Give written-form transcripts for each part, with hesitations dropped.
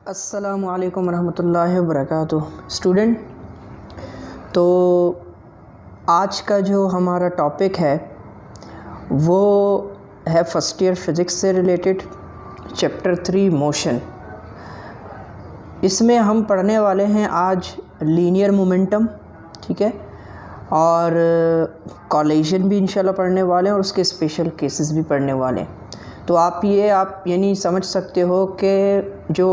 अस्सलामुअलैकुम रहमतुल्लाहि वबरकातुह। स्टूडेंट, तो आज का जो हमारा टॉपिक है वो है फर्स्ट ईयर फिज़िक्स से रिलेटेड चैप्टर 3 मोशन। इसमें हम पढ़ने वाले हैं आज लीनियर मोमेंटम, ठीक है, और कॉलिजन भी इंशाल्लाह पढ़ने वाले हैं और उसके स्पेशल केसेस भी पढ़ने वाले हैं। तो आप यानी समझ सकते हो कि जो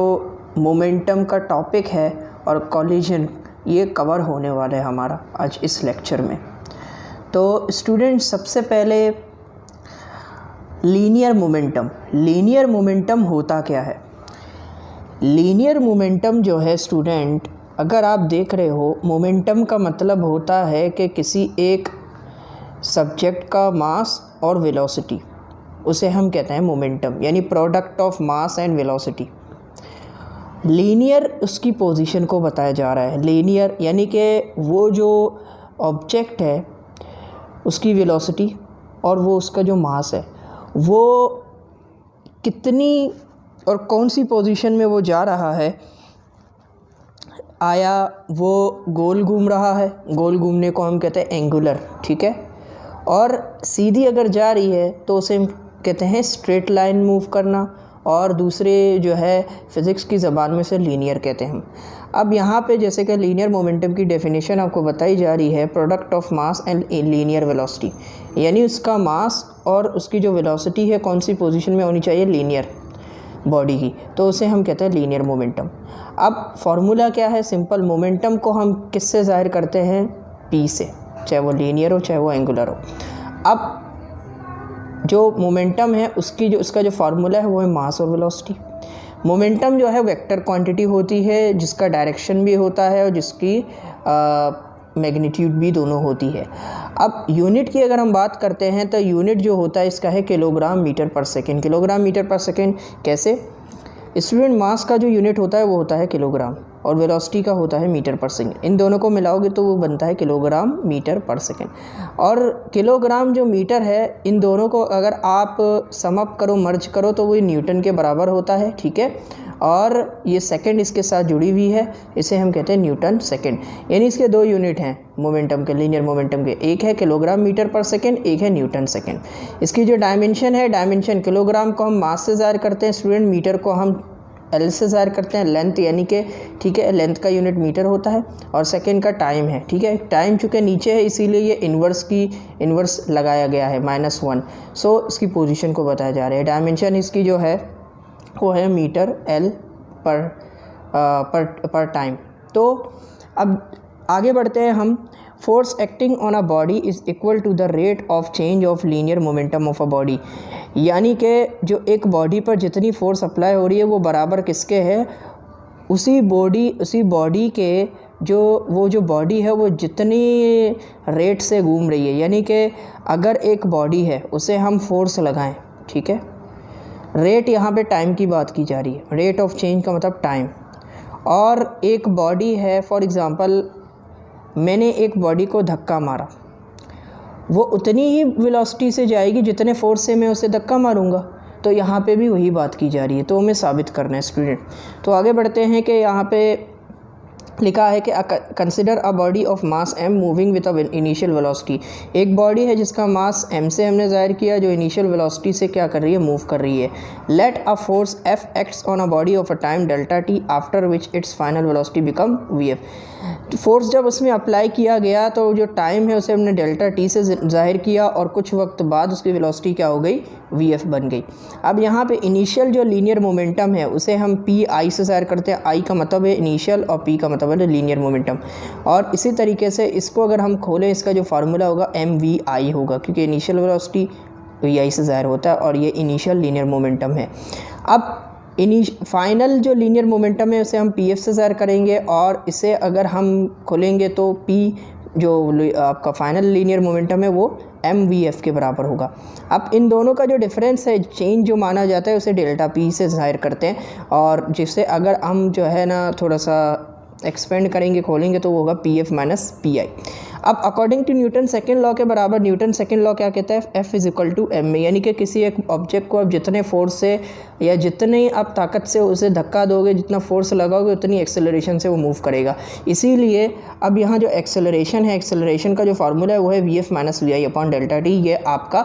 मोमेंटम का टॉपिक है और कॉलिजन ये कवर होने वाला है हमारा आज इस लेक्चर में। तो स्टूडेंट, सबसे पहले लीनियर मोमेंटम होता क्या है? लीनियर मोमेंटम जो है स्टूडेंट, अगर आप देख रहे हो, मोमेंटम का मतलब होता है कि किसी एक सब्जेक्ट का मास और वेलोसिटी, उसे हम कहते हैं मोमेंटम, यानी product of mass and velocity. Linear उसकी पोजीशन को बताया जा रहा है। लीनियर यानी कि वो जो ऑब्जेक्ट है उसकी वेलोसिटी और वो उसका जो मास है वो कितनी और कौन सी पोजीशन में वो जा रहा है। आया वो गोल घूम रहा है, गोल घूमने को हम कहते हैं एंगुलर, ठीक है, और सीधी अगर जा रही है तो उसे हम कहते हैं स्ट्रेट लाइन मूव करना, और दूसरे जो है फ़िज़िक्स की ज़बान में से लीनियर कहते हैं हम। अब यहाँ पे जैसे कि लीनियर मोमेंटम की डेफिनेशन आपको बताई जा रही है, product of mass and linear velocity, यानी उसका मास और उसकी जो वेलोसिटी है कौन सी पोजीशन में होनी चाहिए, लीनियर बॉडी की, तो उसे हम कहते हैं लीनियर मोमेंटम। अब फार्मूला क्या है? सिंपल, मोमेंटम को हम किससे ज़ाहिर करते हैं? पी से, चाहे वो लीनियर हो चाहे वो एंगुलर हो। अब जो मोमेंटम है उसका जो फार्मूला है वो है मास और वेलोसिटी। मोमेंटम जो है वेक्टर क्वांटिटी होती है जिसका डायरेक्शन भी होता है और जिसकी मैग्नीट्यूड भी दोनों होती है। अब यूनिट की अगर हम बात करते हैं तो यूनिट जो होता है इसका है किलोग्राम मीटर पर सेकेंड। किलोग्राम मीटर पर सेकेंड कैसे? स्टूडेंट, मास का जो यूनिट होता है वो होता है किलोग्राम और वेलोसिटी का होता है मीटर पर सेकेंड। इन दोनों को मिलाओगे तो वो बनता है किलोग्राम मीटर पर सेकेंड। और किलोग्राम जो मीटर है, इन दोनों को अगर आप सम अप करो, मर्ज करो, तो वो न्यूटन के बराबर होता है, ठीक है। और ये सेकंड इसके साथ जुड़ी हुई है, इसे हम कहते हैं न्यूटन सेकंड। यानी इसके दो यूनिट हैं मोमेंटम के, लीनियर मोमेंटम के, एक है किलोग्राम मीटर पर सेकंड, एक है न्यूटन सेकंड। इसकी जो डायमेंशन है, डायमेंशन किलोग्राम को हम मास से ज़ाहिर करते हैं स्टूडेंट, मीटर को हम एल से ज़ाहिर करते हैं, लेंथ यानी कि, ठीक है, लेंथ का यूनिट मीटर होता है, और सेकंड का टाइम है, ठीक है। टाइम चूँकि नीचे है इसीलिए ये इन्वर्स लगाया गया है -1। सो इसकी पोजीशन को बताया जा रहा है। डायमेंशन इसकी जो है वो है मीटर एल पर टाइम। तो अब आगे बढ़ते हैं हम। Force acting on a body is equal to the rate of change of linear momentum of a body, यानी कि जो एक बॉडी पर जितनी फोर्स अप्लाई हो रही है वो बराबर किसके है? उसी बॉडी के जो बॉडी है वो जितनी रेट से घूम रही है। यानी कि अगर एक बॉडी है उसे हम फोर्स लगाएं, ठीक है, रेट यहाँ पे टाइम की बात की जा रही है, रेट ऑफ चेंज का मतलब टाइम। और एक बॉडी है, फॉर एग्ज़ाम्पल मैंने एक बॉडी को धक्का मारा, वो उतनी ही वेलोसिटी से जाएगी जितने फोर्स से मैं उसे धक्का मारूंगा। तो यहाँ पे भी वही बात की जा रही है, तो हमें साबित करना है स्टूडेंट। तो आगे बढ़ते हैं कि यहाँ पे लिखा है कि consider a body of mass m moving with a initial velocity. एक बॉडी है जिसका मास m से हमने ज़ाहिर किया, जो इनिशियल वेलोसिटी से क्या कर रही है? मूव कर रही है। Let a force f acts on a body of a time delta t after which its final velocity become vf। Force जब उसमें अप्लाई किया गया तो जो टाइम है उसे हमने डेल्टा t से ज़ाहिर किया और कुछ वक्त बाद उसकी वेलोसिटी क्या हो गई? vf बन गई। अब यहाँ पे इनिशियल जो लीनियर मोमेंटम है उसे हम pi से ज़ाहिर करते हैं। I का मतलब है इनिशियल और p का मतलब है लीनियर मोमेंटम। और इसी तरीके से इसको अगर हम खोलें, इसका जो फार्मूला होगा mvi होगा, क्योंकि इनिशियल वेलोसिटी vi से ज़ाहिर होता है और ये इनिशियल लीनियर मोमेंटम है। अब फाइनल जो लीनियर मोमेंटम है उसे हम pf से ज़ाहिर करेंगे, और इसे अगर हम खोलेंगे तो p जो आपका फाइनल लीनियर मोमेंटम है वो mvf के बराबर होगा। अब इन दोनों का जो डिफरेंस है, चेंज जो माना जाता है, उसे डेल्टा p से ज़ाहिर करते हैं, और जिससे अगर हम जो है ना थोड़ा सा एक्सपेंड करेंगे, खोलेंगे, तो वो होगा pf माइनस pi। अब according to Newton second law के बराबर न्यूटन सेकेंड लॉ क्या कहता है, F is equal to m में, यानी कि किसी एक ऑब्जेक्ट को आप जितने फोर्स से या जितनी आप ताकत से उसे धक्का दोगे, जितना फोर्स लगाओगे उतनी एक्सेलरेशन से वो मूव करेगा। इसीलिए अब यहाँ जो एक्सेलरेशन है, एक्सेलरेशन का जो फार्मूला है वो है V F minus V I upon delta T. ये आपका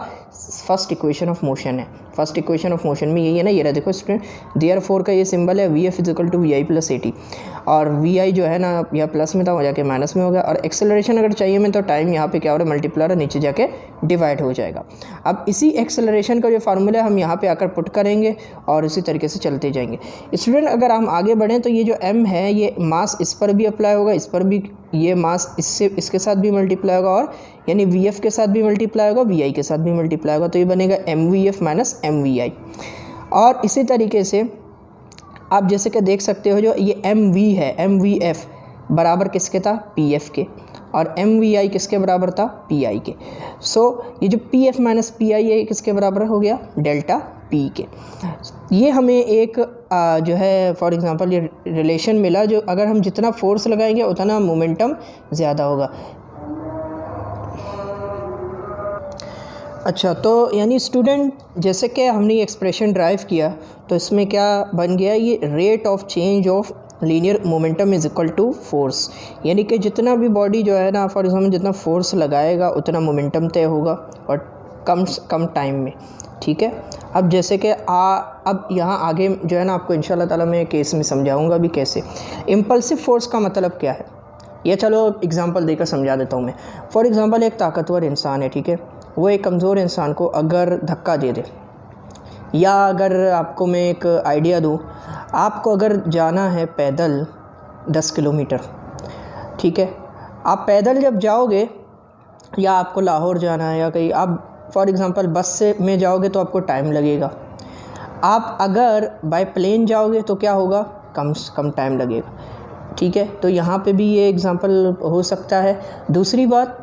फर्स्ट इक्वेशन ऑफ मोशन है। फर्स्ट इक्वेशन ऑफ मोशन में यही है ना, ये रहा देखो स्टूडेंट, देयरफॉर का ये सिंबल है V F is equal to V I plus A T, और वी आई जो है ना यह प्लस में था हो जाके माइनस में हो गया, और एक्सेलरेशन अगर चाहिए में तो टाइम यहाँ पे क्या हो रहा है मल्टीप्लाई और नीचे जाके डिवाइड हो जाएगा। अब इसी एक्सेलरेशन का जो फार्मूला हम यहाँ पे आकर पुट करेंगे और इसी तरीके से चलते जाएंगे। स्टूडेंट अगर हम आगे बढ़ें तो ये जो m है ये मास इस पर भी अप्लाई होगा, इस पर भी ये मास इससे इसके साथ भी मल्टीप्लाई होगा, और यानी वी एफ के साथ भी मल्टीप्लाई होगा, वी आई के साथ भी मल्टीप्लाई होगा, तो ये बनेगा M V F minus M V I. और इसी तरीके से आप जैसे कि देख सकते हो जो ये एम वी है, एम वी एफ बराबर किसके था, पी एफ के, और एम वी आई किसके बराबर था, पी आई के। सो ये जो P F minus P I है किसके बराबर हो गया, डेल्टा पी के। ये हमें एक जो है फॉर एग्जांपल ये रिलेशन मिला, जो अगर हम जितना फोर्स लगाएंगे उतना मोमेंटम ज़्यादा होगा। अच्छा, तो यानी स्टूडेंट जैसे कि हमने ये एक्सप्रेशन ड्राइव किया तो इसमें क्या बन गया, ये rate of change of linear momentum is equal to force, यानी कि जितना भी बॉडी जो है ना फॉर एग्जांपल जितना फोर्स लगाएगा उतना मोमेंटम तय होगा और कम टाइम में। ठीक है, अब जैसे कि अब यहाँ आगे जो है ना आपको इंशाल्लाह ताला मैं केस में समझाऊंगा भी कैसे। इम्पल्सिव फोर्स का मतलब क्या है, ये चलो एग्जांपल देकर समझा देता हूँ मैं। फॉर एग्जांपल एक ताकतवर इंसान है, ठीक है, वो एक कमज़ोर इंसान को अगर धक्का दे दे, या अगर आपको मैं एक आइडिया दूँ, आपको अगर जाना है पैदल 10 किलोमीटर, ठीक है, आप पैदल जब जाओगे या आपको लाहौर जाना है या कहीं आप फॉर एग्ज़ाम्पल बस से में जाओगे तो आपको टाइम लगेगा। आप अगर बाय प्लेन जाओगे तो क्या होगा, कम टाइम लगेगा। ठीक है, तो यहाँ पे भी ये एग्ज़ाम्पल हो सकता है। दूसरी बात,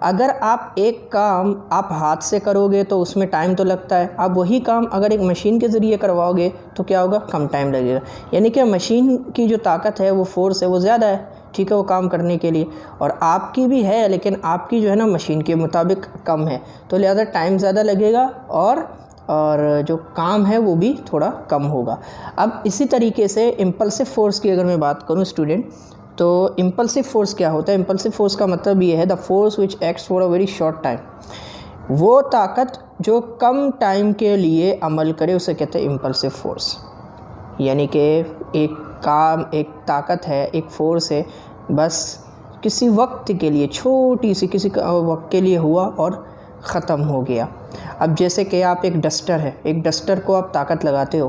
अगर आप एक काम आप हाथ से करोगे तो उसमें टाइम तो लगता है, आप वही काम अगर एक मशीन के ज़रिए करवाओगे तो क्या होगा, कम टाइम लगेगा। यानी कि मशीन की जो ताकत है वो फोर्स है वो ज़्यादा है, ठीक है, वो काम करने के लिए, और आपकी भी है लेकिन आपकी जो है ना मशीन के मुताबिक कम है, तो लिहाजा टाइम ज़्यादा लगेगा और जो काम है वो भी थोड़ा कम होगा। अब इसी तरीके से इम्पल्सिव फोर्स की अगर मैं बात करूँ स्टूडेंट, तो इम्पल्सिव फोर्स क्या होता है, इम्पल्सिव फोर्स का मतलब ये है the force which acts for a very short time, वो ताकत जो कम टाइम के लिए अमल करे उसे कहते हैं इम्पल्सिव फोर्स। यानी कि एक काम, एक ताकत है, एक फोर्स है, बस किसी वक्त के लिए, छोटी सी किसी वक्त के लिए हुआ और ख़त्म हो गया। अब जैसे कि आप एक डस्टर है, एक डस्टर को आप ताकत लगाते हो,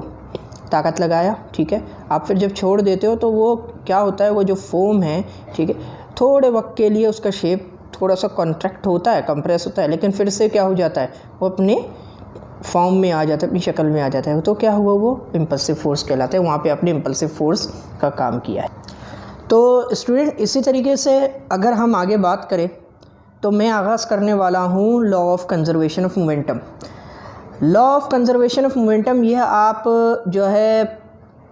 ताकत लगाया, ठीक है, आप फिर जब छोड़ देते हो तो वो क्या होता है, वो जो फोम है, ठीक है, थोड़े वक्त के लिए उसका शेप थोड़ा सा कॉन्ट्रैक्ट होता है, कंप्रेस होता है, लेकिन फिर से क्या हो जाता है, वो अपने फॉर्म में आ जाता है, अपनी शक्ल में आ जाता है। तो क्या हुआ, वो इम्पल्सिव फोर्स कहलाता है, वहाँ पे अपने इम्पल्सिव फोर्स का काम किया है। तो स्टूडेंट इसी तरीके से अगर हम आगे बात करें तो मैं आगाज़ करने वाला हूँ law of conservation of momentum. Law of conservation of momentum यह आप जो है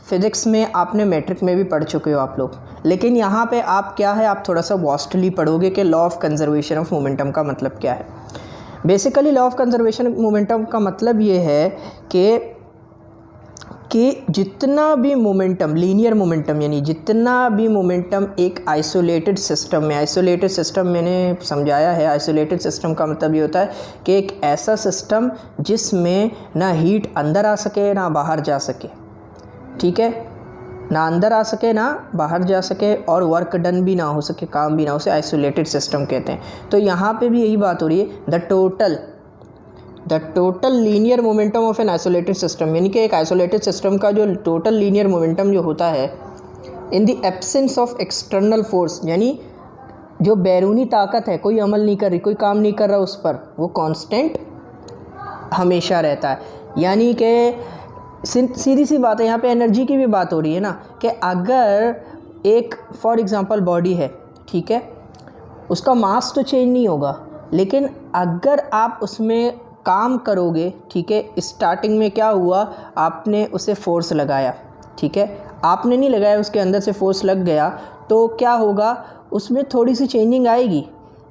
फिज़िक्स में आपने मैट्रिक में भी पढ़ चुके हो आप लोग, लेकिन यहाँ पे आप क्या है, आप थोड़ा सा वास्टली पढ़ोगे कि law of conservation of momentum का मतलब क्या है। Basically law of conservation of momentum का मतलब ये है कि जितना भी मोमेंटम, लीनियर मोमेंटम, यानी जितना भी मोमेंटम एक आइसोलेटेड सिस्टम में, आइसोलेटेड सिस्टम मैंने समझाया है, आइसोलेटेड सिस्टम का मतलब ये होता है कि एक ऐसा सिस्टम जिसमें ना हीट अंदर आ सके ना बाहर जा सके, ठीक है, ना अंदर आ सके ना बाहर जा सके, और वर्क डन भी ना हो सके, काम भी ना हो सके, आइसोलेटेड सिस्टम कहते हैं। तो यहाँ पे भी यही बात हो रही है, the total linear momentum of an isolated system, यानी कि एक आइसोलेटेड सिस्टम का जो टोटल लीनियर मोमेंटम जो होता है in the absence of external force, यानी जो बैरूनी ताकत है, कोई अमल नहीं कर रही, कोई काम नहीं कर रहा उस पर, वो कांस्टेंट हमेशा रहता है। यानी कि सीधी सी बात है, यहाँ पे एनर्जी की भी बात हो रही है ना, कि अगर एक फॉर एग्जांपल बॉडी है, ठीक है, उसका मास तो चेंज नहीं होगा, लेकिन अगर आप उसमें काम करोगे, ठीक है, स्टार्टिंग में क्या हुआ, आपने उसे फोर्स लगाया, ठीक है, आपने नहीं लगाया, उसके अंदर से फोर्स लग गया, तो क्या होगा, उसमें थोड़ी सी चेंजिंग आएगी,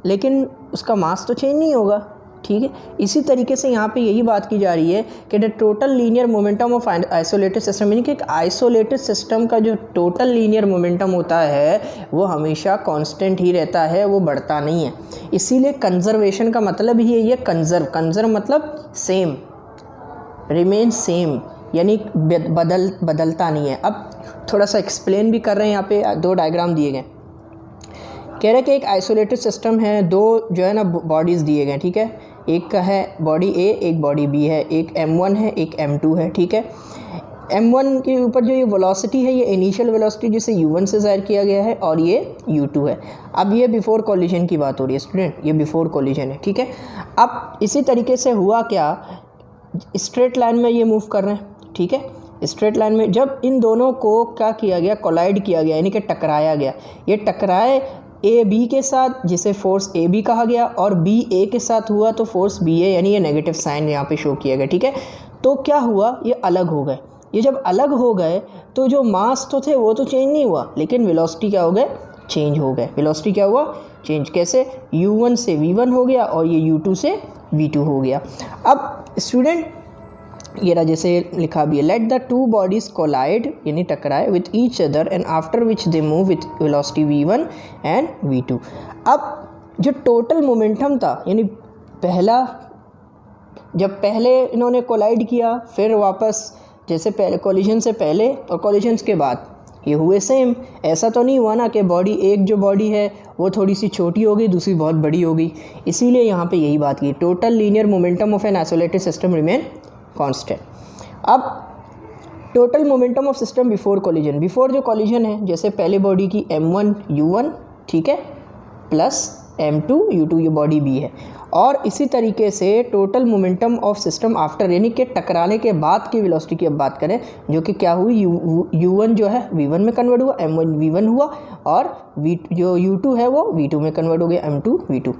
लेकिन उसका मास तो चेंज नहीं होगा, ठीक है। इसी तरीके से यहाँ पे यही बात की जा रही है कि the total linear momentum of isolated system, यानी कि एक आइसोलेटेड सिस्टम का जो टोटल लीनियर मोमेंटम होता है वो हमेशा कांस्टेंट ही रहता है, वो बढ़ता नहीं है। इसीलिए कंजर्वेशन का मतलब ही है ये कंजर्व मतलब सेम, रिमेन सेम, यानी बदलता नहीं है। अब थोड़ा सा एक्सप्लेन भी कर रहे हैं, यहाँ पे 2 डायग्राम दिए गए। कह रहे हैं कि एक आइसोलेटेड सिस्टम है, 2 जो है ना बॉडीज़ दिए गए, ठीक है। एक का है बॉडी ए, एक बॉडी बी है, एक m1 है, एक m2 है, ठीक है। m1 के ऊपर जो ये वेलोसिटी है, ये इनिशियल वेलोसिटी जिसे u1 से ज़ाहिर किया गया है, और ये u2 है। अब ये बिफोर कोलिजन की बात हो रही है स्टूडेंट, ये बिफोर कोलिजन है, ठीक है। अब इसी तरीके से हुआ क्या, स्ट्रेट लाइन में ये मूव कर रहे हैं, ठीक है। स्ट्रेट लाइन में जब इन दोनों को क्या किया गया, कोलाइड किया गया, यानी कि टकराया गया, ये टकराए ए बी के साथ, जिसे फोर्स ए बी कहा गया, और बी ए के साथ हुआ तो फोर्स बी ए, यानी ये नेगेटिव साइन यहाँ पे शो किया गया, ठीक है। तो क्या हुआ, ये अलग हो गए। ये जब अलग हो गए तो जो मास तो थे वो तो चेंज नहीं हुआ, लेकिन वेलोसिटी क्या हो गए, चेंज हो गए। वेलोसिटी क्या हुआ, चेंज। कैसे, u1 से v1 हो गया और ये u2 से v2 हो गया। अब स्टूडेंट ये रहा जैसे लिखा भी है, लेट द 2 बॉडीज कोलाइड, यानी टकराए, with each other and after which they move with velocity v1 and v2। अब जो टोटल मोमेंटम था, यानी जब पहले इन्होंने कोलाइड किया, फिर वापस जैसे पहले कोलिजन से पहले और कोलिजन के बाद ये हुए सेम। ऐसा तो नहीं हुआ ना कि एक जो बॉडी है वो थोड़ी सी छोटी हो गई, दूसरी बहुत बड़ी हो गई। इसीलिए यहाँ पे यही बात की, total linear momentum of an isolated system remain constant. अब total momentum of system before collision, before जो कोलिजन है, जैसे पहले बॉडी की m1 u1, ठीक है, प्लस m2 u2, ये बॉडी b है। और इसी तरीके से total momentum of system after, यानी कि टकराने के बाद की वेलोसिटी की अब बात करें, जो कि क्या हुई, u1 जो है v1 में कन्वर्ट हुआ, m1 v1 हुआ, और जो u2 है वो v2 में कन्वर्ट हो गया, m2 v2।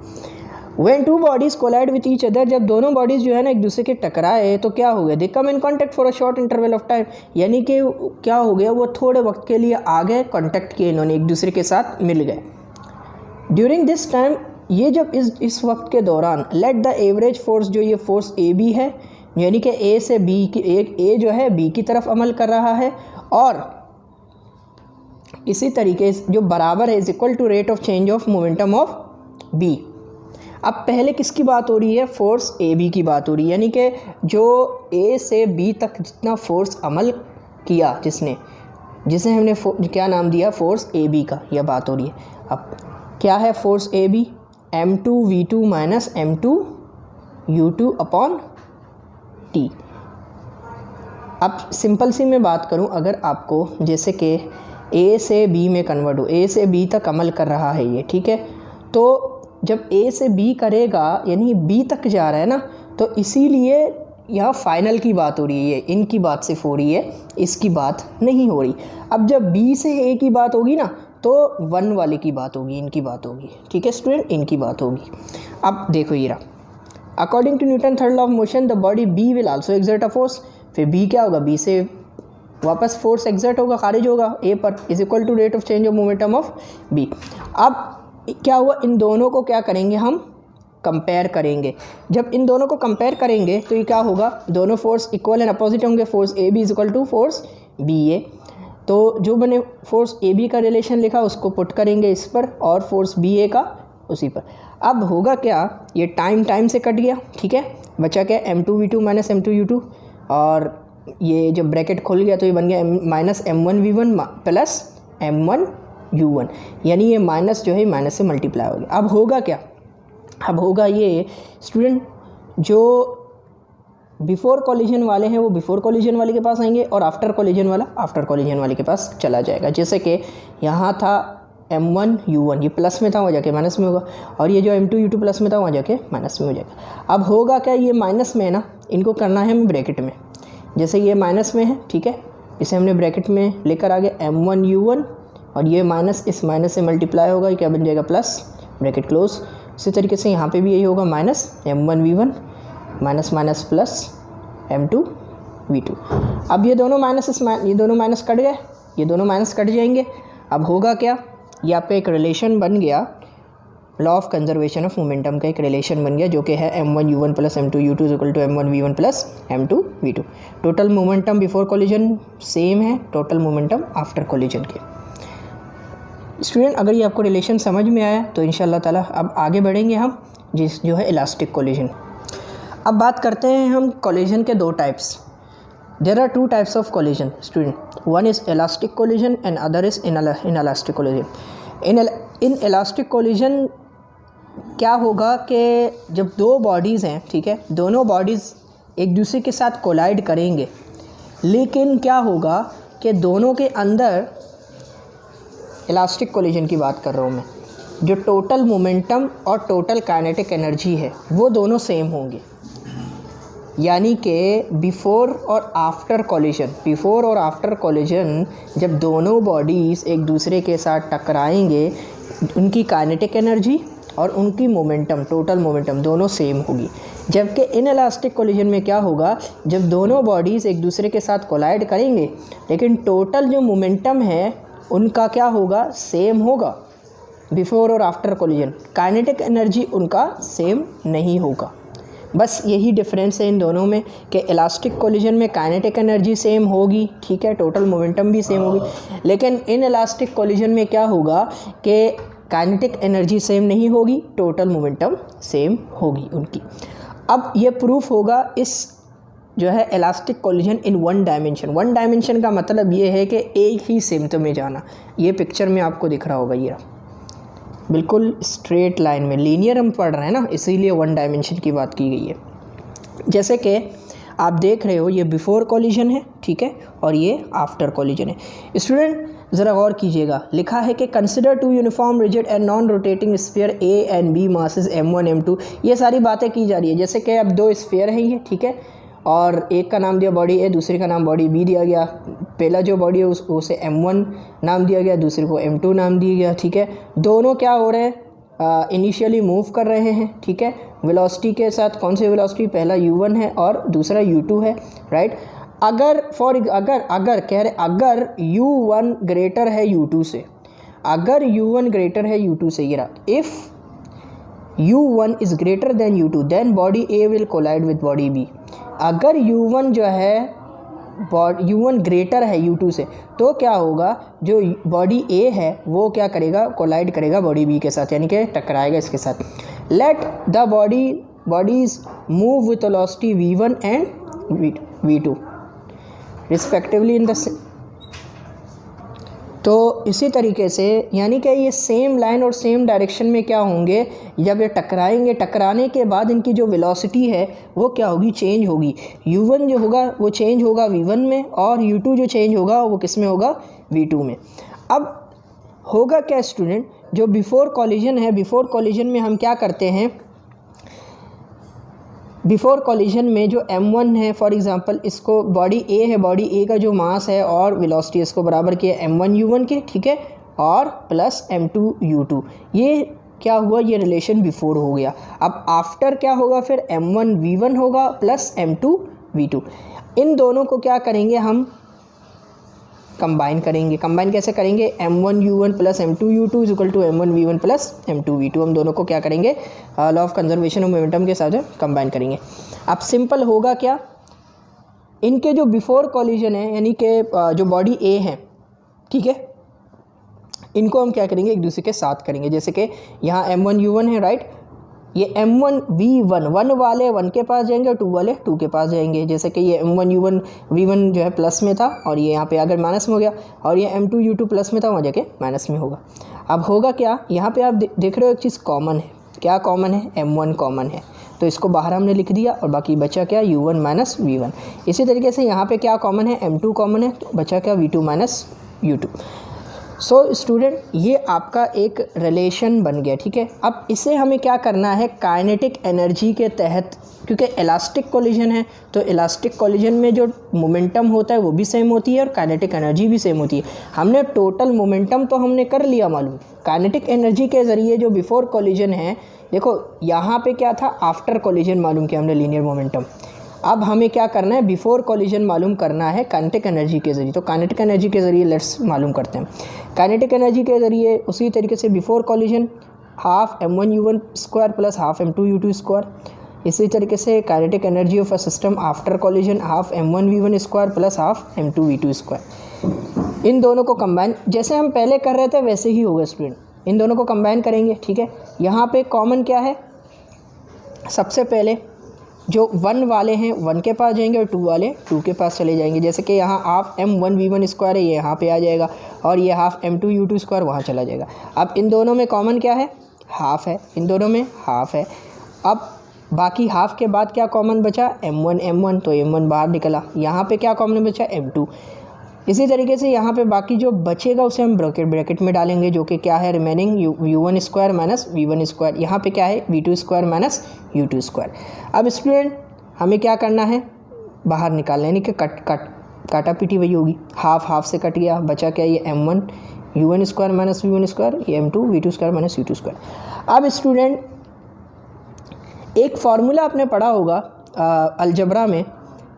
When 2 bodies collide with each other, जब दोनों बॉडीज़ जो है ना एक दूसरे के टकराए तो क्या हो गया, they come in contact for a short interval of time, यानी कि क्या हो गया, वो थोड़े वक्त के लिए आ गए, कॉन्टैक्ट किए इन्होंने, एक दूसरे के साथ मिल गए। ड्यूरिंग दिस टाइम, ये जब इस वक्त के दौरान, लेट द एवरेज फोर्स, जो ये फोर्स ए बी है, यानी कि ए से बी की, एक ए जो है बी की तरफ अमल कर रहा है, और इसी तरीके से जो बराबर है, is equal to rate of change of momentum of B. अब पहले किसकी बात हो रही है, फोर्स ए बी की बात हो रही है, यानी कि जो ए से बी तक जितना फोर्स अमल किया, जिसे हमने क्या नाम दिया, फोर्स ए बी का, यह बात हो रही है। अब क्या है force A B, m2 v2 minus m2 u2 upon t। अब सिंपल सी मैं बात करूं, अगर आपको जैसे कि ए से बी में कन्वर्ट हो, ए से बी तक अमल कर रहा है ये, ठीक है, तो जब ए से बी करेगा, यानी बी तक जा रहा है ना, तो इसीलिए यहाँ फाइनल की बात हो रही है, ये इनकी बात सिर्फ हो रही है, इसकी बात नहीं हो रही। अब जब बी से ए की बात होगी ना, तो 1 वाले की बात होगी, इनकी बात होगी, ठीक है स्टूडेंट, इनकी बात होगी। अब देखो ये रहा, according to Newton third law of motion, the body B will also exert a force. फिर बी क्या होगा, बी से वापस फोर्स एक्सर्ट होगा, खारिज होगा ए पर, is equal to rate of change of momentum of B. अब क्या हुआ, इन दोनों को क्या करेंगे, हम कंपेयर करेंगे। जब इन दोनों को कंपेयर करेंगे तो ये क्या होगा, दोनों फोर्स इक्वल एंड अपोजिट होंगे, force A B is equal to force B A. तो जो मैंने फोर्स ए बी का रिलेशन लिखा उसको पुट करेंगे इस पर, और फोर्स बी ए का उसी पर। अब होगा क्या, ये टाइम से कट गया, ठीक है, बचा क्या, m2 v2 minus m2 u2, और ये जब ब्रैकेट खुल गया तो ये बन गया minus m1 v1 plus m1 u1, यानी ये माइनस जो है माइनस से मल्टीप्लाई हो गया। अब होगा क्या, अब होगा ये स्टूडेंट, जो बिफोर कोलिजन वाले हैं वो बिफोर कोलिजन वाले के पास आएंगे, और आफ्टर कोलिजन वाला आफ्टर कोलिजन वाले के पास चला जाएगा। जैसे कि यहाँ था m1 u1, ये प्लस में था, वहाँ जाके माइनस में होगा, और ये जो m2 u2 प्लस में था, वहाँ जाके माइनस में हो जाएगा। अब होगा क्या, ये माइनस में है ना, इनको करना है हमें ब्रैकेट में, जैसे ये माइनस में है, ठीक है, इसे हमने ब्रैकेट में लेकर आ गए m1 u1, और ये माइनस इस माइनस से मल्टीप्लाई होगा, ये क्या बन जाएगा, प्लस, ब्रैकेट क्लोज। इसी तरीके से यहाँ पे भी यही होगा, minus m1 v1 minus minus plus m2 v2। अब ये दोनों माइनस कट गए, ये दोनों माइनस कट जाएंगे। अब होगा क्या, ये आपका एक रिलेशन बन गया law of conservation of momentum का एक रिलेशन बन गया, जो कि है m1u1 plus m2u2 is equal to m1v1 plus m2v2। Total momentum before collision same है टोटल मोमेंटम आफ्टर कोलिजन के। स्टूडेंट अगर ये आपको रिलेशन समझ में आया तो इंशाल्लाह ताला अब आगे बढ़ेंगे हम जो है इलास्टिक कोलिजन। अब बात करते हैं हम कोलिजन के दो types. There are two types of collision student, one is elastic collision and other is inelastic collision. In elastic collision क्या होगा कि जब दो बॉडीज़ हैं, ठीक है, दोनों बॉडीज़ एक दूसरे के साथ कोलाइड करेंगे, लेकिन क्या होगा कि दोनों के अंदर इलास्टिक कोलिजन की बात कर रहा हूँ मैं, जो टोटल मोमेंटम और टोटल काइनेटिक एनर्जी है वो दोनों सेम होंगे। यानी कि बिफ़ोर और आफ्टर कोलिजन जब दोनों बॉडीज़ एक दूसरे के साथ टकराएंगे, उनकी काइनेटिक एनर्जी और उनकी मोमेंटम टोटल मोमेंटम दोनों सेम होगी। जबकि इनइलास्टिक कोलिजन में क्या होगा, जब दोनों बॉडीज़ एक दूसरे के साथ कोलाइड करेंगे, लेकिन टोटल जो मोमेंटम है उनका क्या होगा, सेम होगा बिफ़ोर और आफ्टर कोलिजन। काइनेटिक एनर्जी उनका सेम नहीं होगा। बस यही डिफरेंस है इन दोनों में कि इलास्टिक कोलिजन में काइनेटिक एनर्जी सेम होगी, ठीक है, टोटल मोमेंटम भी सेम होगी, लेकिन इन इलास्टिक कोलिजन में क्या होगा कि काइनेटिक एनर्जी सेम नहीं होगी, टोटल मोमेंटम सेम होगी उनकी। अब ये प्रूफ होगा इस जो है elastic collision in one dimension का मतलब ये है कि एक ही सिमत में जाना। ये पिक्चर में आपको दिख रहा होगा, ये बिल्कुल स्ट्रेट लाइन में, लीनियर हम पढ़ रहे हैं ना, इसीलिए वन डायमेंशन की बात की गई है। जैसे कि आप देख रहे हो ये बिफ़ोर कोलिजन है, ठीक है, और ये आफ्टर कोलिजन है। स्टूडेंट ज़रा गौर कीजिएगा, लिखा है कि consider two uniform rigid and non rotating sphere A and B masses m1 m2। ये सारी बातें की जा रही है। जैसे कि अब दो स्फीयर हैं ये, ठीक है, और एक का नाम दिया बॉडी ए, दूसरे का नाम बॉडी बी दिया गया। पहला जो बॉडी है उसे m1 नाम दिया गया, दूसरे को m2 नाम दिया गया, ठीक है। दोनों क्या हो रहे हैं, इनिशियली मूव कर रहे हैं, ठीक है, वेलोसिटी के साथ। कौन सी वेलोसिटी, पहला u1 है और दूसरा u2 है, राइट। अगर अगर u1 ग्रेटर है u2 से, अगर u1 ग्रेटर है u2 से, ये रहा, if u1 is greater than u2 then body A will collide with body B. अगर u1 जो है u1 ग्रेटर है u2 से, तो क्या होगा, जो बॉडी A है वो क्या करेगा, कोलाइड करेगा बॉडी B के साथ, यानी कि टकराएगा इसके साथ। Let the bodies move with velocity v1 and v2 respectively in the. तो इसी तरीके से यानी कि ये सेम लाइन और सेम डायरेक्शन में क्या होंगे, जब ये टकराएंगे, टकराने के बाद इनकी जो वेलोसिटी है वो क्या होगी, चेंज होगी। u1 जो होगा वो चेंज होगा v1 में, और u2 जो चेंज होगा वो किस में होगा, v2 में। अब होगा क्या स्टूडेंट, जो बिफ़ोर कोलिजन है, बिफ़ोर कोलिजन में हम क्या करते हैं, बिफ़ोर कोलिजन में जो m1 है, फॉर एग्जांपल इसको बॉडी A है, बॉडी A का जो मास है और वेलोसिटी इसको बराबर किया m1 u1 के, ठीक है, और प्लस m2 u2। ये क्या हुआ, ये रिलेशन बिफ़ोर हो गया। अब आफ्टर क्या होगा, फिर m1 v1 होगा प्लस m2 v2। इन दोनों को क्या करेंगे, हम कंबाइन करेंगे। कंबाइन कैसे करेंगे, m1 u1 plus m2 u2 is equal to m1 v1 plus m2 v2। हम दोनों को क्या करेंगे, law of conservation of momentum के साथ कंबाइन करेंगे। अब सिंपल होगा क्या, इनके जो बिफ़ोर कोलिजन है, यानी कि जो बॉडी A है, ठीक है, इनको हम क्या करेंगे, एक दूसरे के साथ करेंगे। जैसे कि यहाँ m1 u1 है, राइट, ये m1 v1, 1 वाले 1 के पास जाएंगे और 2 वाले 2 के पास जाएंगे। जैसे कि ये m1 u1 v1 जो है प्लस में था और ये यहाँ पे अगर माइनस में हो गया, और ये m2 u2 प्लस में था, वहाँ जाके माइनस में होगा। अब होगा क्या, यहाँ पे आप देख रहे हो एक चीज़ कॉमन है। क्या कॉमन है, m1 कॉमन है, तो इसको बाहर हमने लिख दिया और बाकी बचा क्या, u1 माइनस v1। इसी तरीके से यहाँ पे क्या कॉमन है, m2 कॉमन है, तो बचा क्या, v2 minus u2। So student ये आपका एक रिलेशन बन गया, ठीक है। अब इसे हमें क्या करना है, काइनेटिक एनर्जी के तहत, क्योंकि इलास्टिक कोलिजन है तो इलास्टिक कोलिजन में जो मोमेंटम होता है वो भी सेम होती है और काइनेटिक एनर्जी भी सेम होती है। हमने टोटल मोमेंटम तो हमने कर लिया मालूम, काइनेटिक एनर्जी के ज़रिए जो बिफ़ोर कोलिजन है, देखो यहाँ पे क्या था, आफ्टर कोलिजन मालूम किया हमने लीनियर मोमेंटम। अब हमें क्या करना है, बिफ़ोर कोलिजन मालूम करना है काइनेटिक एनर्जी के ज़रिए। तो काइनेटिक एनर्जी के ज़रिए लेट्स मालूम करते हैं। काइनेटिक एनर्जी के ज़रिए उसी तरीके से before collision half m1u1 square plus half m2u2 square. इसी तरीके से kinetic energy of a system after collision half m1v1 square plus half m2v2 square. इन दोनों को कंबाइन जैसे हम पहले कर रहे थे वैसे ही होगा स्टूडेंट, इन दोनों को कंबाइन करेंगे, ठीक है। यहाँ पे कॉमन क्या है, सबसे पहले जो 1 वाले हैं 1 के पास जाएंगे और 2 वाले 2 के पास चले जाएंगे। जैसे कि यहाँ हाफ m1v1 स्क्वायर है, ये यहाँ पे आ जाएगा और ये हाफ m2u2 स्क्वायर वहाँ चला जाएगा। अब इन दोनों में कॉमन क्या है, हाफ है, इन दोनों में हाफ है। अब बाकी हाफ के बाद क्या कॉमन बचा, m1 तो m1 बाहर निकला। यहाँ पे क्या कॉमन बचा, m2। इसी तरीके से यहाँ पे बाकी जो बचेगा उसे हम ब्रैकेट में डालेंगे, जो कि क्या है, remaining u1 square minus v1 square. यहाँ पे क्या है, v2 square minus u2 square. अब स्टूडेंट हमें क्या करना है, बाहर निकालना, यानी कि काटा पीटी वही होगी, हाफ से कट गया, बचा क्या, ये m1 u1 square minus v1 square, ये m2 v2 square minus u2 square. अब स्टूडेंट एक फार्मूला आपने पढ़ा होगा अलजबरा में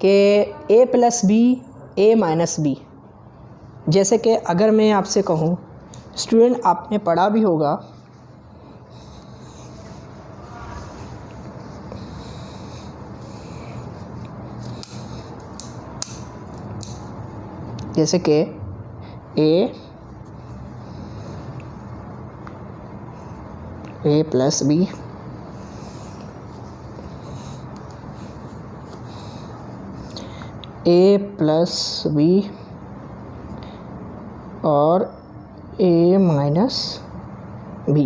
कि a plus B a minus B. जैसे कि अगर मैं आपसे कहूँ स्टूडेंट, आपने पढ़ा भी होगा जैसे कि a plus B a plus B और a माइनस बी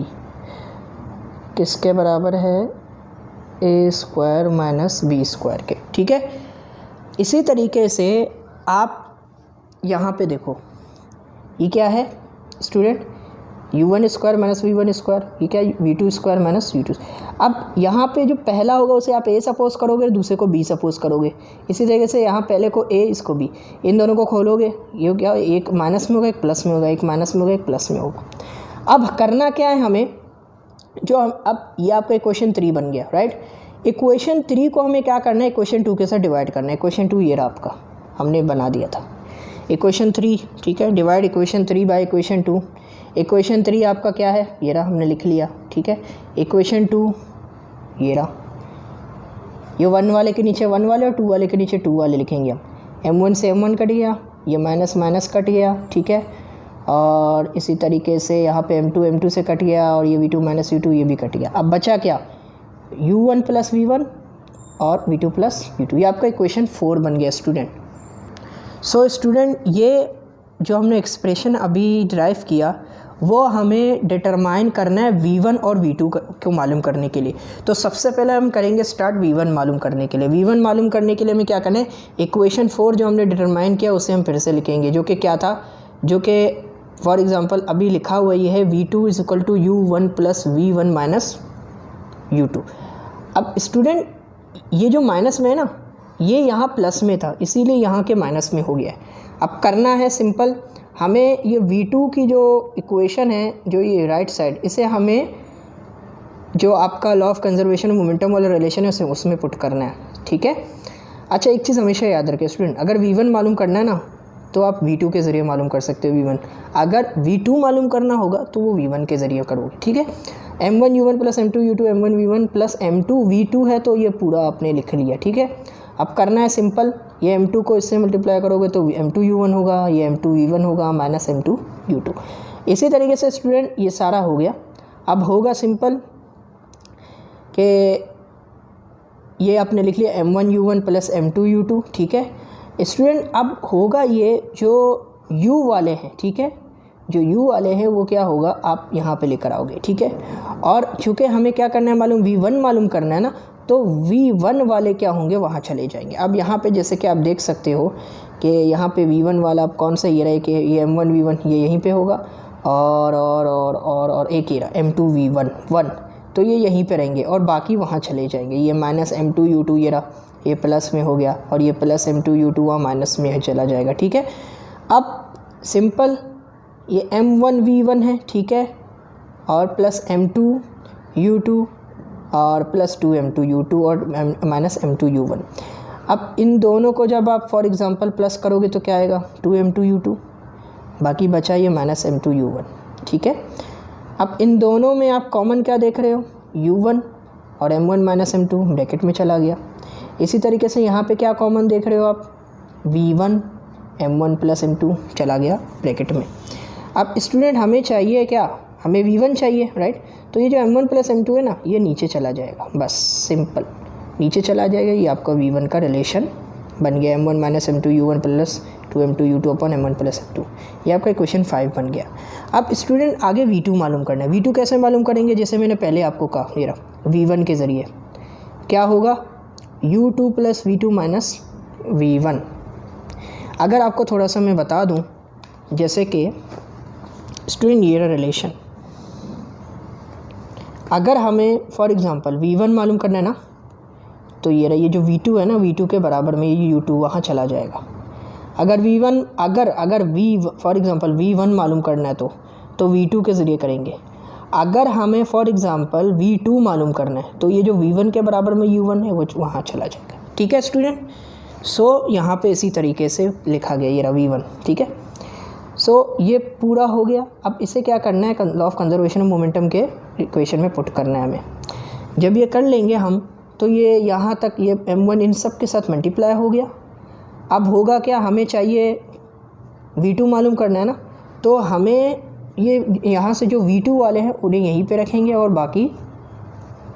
किसके बराबर है, a square minus B square के, ठीक है। इसी तरीके से आप यहाँ पे देखो, ये क्या है student, u1 square minus v1 square, ये क्या है, v2 स्क्वायर माइनस u2। अब यहाँ पे जो पहला होगा उसे आप a सपोज करोगे, दूसरे को b सपोज करोगे। इसी तरीके से यहाँ पहले को a, इसको b, इन दोनों को खोलोगे, ये क्या, एक माइनस में होगा एक प्लस में होगा, एक माइनस में होगा एक प्लस में होगा। अब करना क्या है हमें, जो हम अब ये आपका इक्वेशन 3 बन गया, राइट। इक्वेशन 3 को हमें क्या करना है, इक्वेशन 2 के साथ डिवाइड करना है। इक्वेशन 2 ये रहा आपका, हमने बना दिया था इक्वेशन 3, ठीक है। Divide equation 3 by equation 2। Equation 3 आपका क्या है, ये रहा, हमने लिख लिया, ठीक है। इक्वेशन 2 ये रहा, ये 1 वाले के नीचे 1 वाले और 2 वाले के नीचे 2 वाले लिखेंगे हम। m1 से m1 कट गया, ये माइनस माइनस कट गया, ठीक है। और इसी तरीके से यहाँ पे m2 से कट गया और ये v2 माइनस u2 ये भी कट गया। अब बचा क्या, u1 प्लस v1 और v2 प्लस u2। ये आपका इक्वेशन 4 बन गया स्टूडेंट। सो स्टूडेंट, ये जो हमने एक्सप्रेशन अभी ड्राइव किया वो हमें डिटरमाइन करना है v1 और v2 को मालूम करने के लिए। तो सबसे पहले हम करेंगे स्टार्ट v1 मालूम करने के लिए। v1 मालूम करने के लिए हमें क्या करना है, इक्वेशन 4 जो हमने डिटरमाइन किया उसे हम फिर से लिखेंगे, जो कि क्या था, जो कि फॉर एग्जांपल अभी लिखा हुआ ये है v2 is equal to u1 plus v1 minus u2। अब स्टूडेंट ये जो माइनस में है ना, ये यहाँ प्लस में था, इसीलिए यहाँ के माइनस में हो गया है। अब करना है सिंपल, हमें ये v2 की जो इक्वेशन है, जो ये राइट साइड, इसे हमें जो आपका लॉ ऑफ कंजर्वेशन मोमेंटम वाला रिलेशन है उसे उसमें पुट करना है, ठीक है। अच्छा, एक चीज़ हमेशा याद रखें स्टूडेंट, अगर v1 मालूम करना है ना तो आप v2 के ज़रिए मालूम कर सकते हो v1। अगर v2 मालूम करना होगा तो वो v1 के ज़रिए करोगे, ठीक है। m1 u1 plus m2 u2 m1 v1 plus m2 v2 है, तो ये पूरा आपने लिख लिया, ठीक है। अब करना है सिंपल, ये m2 को इससे मल्टीप्लाई करोगे तो m2 u1 होगा, ये m2 v1 होगा माइनस m2 u2। इसी तरीके से स्टूडेंट ये सारा हो गया। अब होगा सिंपल कि ये आपने लिख लिया m1 u1 plus m2 u2, ठीक है स्टूडेंट। अब होगा ये जो u वाले हैं, ठीक है, जो u वाले हैं वो क्या होगा, आप यहाँ पे लेकर आओगे, ठीक है। और चूँकि हमें क्या करना है मालूम, v1 मालूम करना है ना, तो v1 वाले क्या होंगे वहाँ चले जाएंगे। अब यहाँ पे जैसे कि आप देख सकते हो कि यहाँ पे v1 वाला अब कौन सा ये रहा है कि ये m1 v1 ये यहीं पे होगा और एक ही रहा m2 v1 1, तो ये यहीं पे रहेंगे और बाकी वहाँ चले जाएंगे। ये माइनस m2 u2 ये रहा, ये प्लस में हो गया और ये प्लस m2 u2 वहाँ माइनस में चला जाएगा, ठीक है। अब सिंपल ये m1 v1 है, ठीक है, और प्लस m2 u2 और प्लस 2m2 u2 और माइनस m2 u1। अब इन दोनों को जब आप फॉर एग्जांपल प्लस करोगे तो क्या आएगा, 2m2 u2, बाकी बचा ये माइनस m2 u1, ठीक है। अब इन दोनों में आप कॉमन क्या देख रहे हो, u1 और m1 माइनस m2 ब्रैकेट में चला गया। इसी तरीके से यहाँ पे क्या कॉमन देख रहे हो आप, v1 m1 प्लस m2 चला गया ब्रैकेट में। अब स्टूडेंट हमें चाहिए क्या, हमें v1 चाहिए, राइट। तो ये जो m1 प्लस m2 है ना, ये नीचे चला जाएगा, बस सिंपल नीचे चला जाएगा। ये आपका v1 का रिलेशन बन गया, m1 minus m2 u1 plus 2m2 u2 upon m1 plus m2। ये आपका क्वेश्चन 5 बन गया। अब स्टूडेंट आगे v2 मालूम करना है। v2 कैसे मालूम करेंगे, जैसे मैंने पहले आपको कहा, मेरा v1 के ज़रिए क्या होगा, u2 plus v2 minus v1। अगर आपको थोड़ा सा मैं बता दूं, जैसे कि स्टूडेंट ये रिलेशन, अगर हमें फॉर एग्ज़ाम्पल v1 मालूम करना है ना, तो ये जो v2 है ना, v2 के बराबर में ये u2 वहाँ चला जाएगा। अगर v1 अगर v फॉर एग्ज़ाम्पल v1 मालूम करना है तो v2 के ज़रिए करेंगे। अगर हमें फॉर एग्ज़ाम्पल v2 मालूम करना है तो ये जो v1 के बराबर में u1 है वो वहाँ चला जाएगा। ठीक है स्टूडेंट। सो यहाँ पे इसी तरीके से लिखा गया ये रहा v1। ठीक है, सो ये पूरा हो गया। अब इसे क्या करना है, law of conservation of momentum के इक्वेशन में पुट करना है हमें। जब ये कर लेंगे हम, तो ये यहाँ तक ये m1 इन सब के साथ मल्टीप्लाई हो गया। अब होगा क्या, हमें चाहिए v2 मालूम करना है ना, तो हमें ये यहाँ से जो v2 वाले हैं उन्हें यहीं पे रखेंगे और बाकी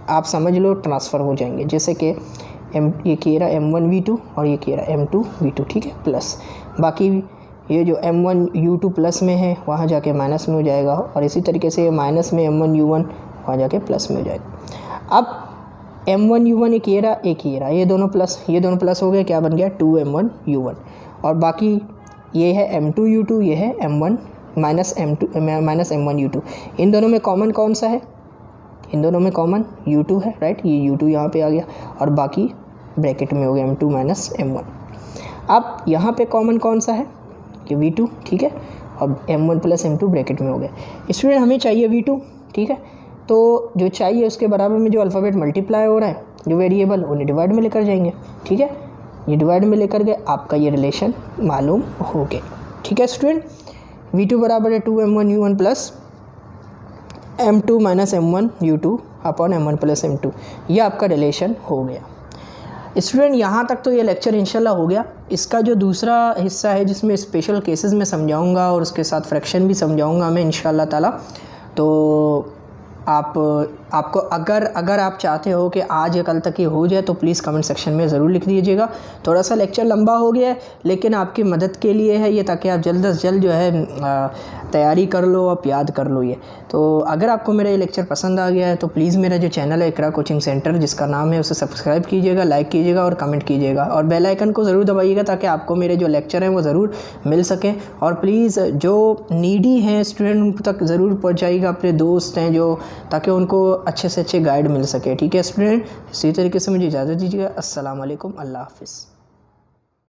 आप समझ लो ट्रांसफ़र हो जाएंगे। जैसे कि ये कह रहा m1 v2 और ये कह रहा m2 v2। ठीक है, प्लस बाकी ये जो m1 u2 प्लस में है वहाँ जाके माइनस में हो जाएगा, और इसी तरीके से माइनस में m1 u1 वहाँ जाके प्लस में हो जाएगा। अब m1 u1 एक ये रहा, ये दोनों प्लस हो गए, क्या बन गया 2m1 u1, और बाकी ये है m2 u2, ये है m1 माइनस m1 u2। इन दोनों में कॉमन कौन सा है, इन दोनों में कॉमन u2 है, राइट। ये u2 यहाँ पे आ गया और बाकी ब्रैकेट में हो गया m2 माइनस m1। अब यहाँ पे कॉमन कौन सा है कि v2। ठीक है, और m1 प्लस m2 ब्रैकेट में हो गया। स्टूडेंट हमें चाहिए v2। ठीक है, तो जो चाहिए उसके बराबर में जो अल्फ़ाबेट मल्टीप्लाई हो रहा है, जो वेरिएबल, उन्हें डिवाइड में लेकर जाएंगे। ठीक है, ये डिवाइड में लेकर गए, आपका ये रिलेशन मालूम हो गया। ठीक है स्टूडेंट, v2 बराबर है 2m1 u1 plus m2 minus m1 u2 upon m1 plus m2। ये आपका रिलेशन हो गया। स्टूडेंट यहाँ तक तो ये लेक्चर इंशाल्लाह हो गया। इसका जो दूसरा हिस्सा है जिसमें स्पेशल केसेस में समझाऊंगा और उसके साथ फ्रैक्शन भी समझाऊंगा मैं इंशाल्लाह ताला। तो आपको अगर आप चाहते हो कि आज या कल तक ये हो जाए तो प्लीज़ कमेंट सेक्शन में ज़रूर लिख दीजिएगा। थोड़ा सा लेक्चर लंबा हो गया है, लेकिन आपकी मदद के लिए है ये, ताकि आप जल्द से जल्द जो है तैयारी कर लो, आप याद कर लो ये। तो अगर आपको मेरा ये लेक्चर पसंद आ गया है तो प्लीज़ मेरा जो चैनल है इकरा कोचिंग सेंटर जिसका नाम है, उसे सब्सक्राइब कीजिएगा, लाइक कीजिएगा और कमेंट कीजिएगा, और बेल आइकन को ज़रूर दबाइएगा ताकि आपको मेरे जो लेक्चर हैं वो ज़रूर मिल सकें। और प्लीज़ जो नीडी हैं स्टूडेंट उन तक ज़रूर पहुँचाइएगा, अपने दोस्त हैं जो, ताकि उनको अच्छे से अच्छे गाइड मिल सके। ठीक है स्टूडेंट, इसी तरीके से मुझे इजाज़त दीजिएगा। अस्सलाम वालेकुम, अल्लाह हाफ़िज़।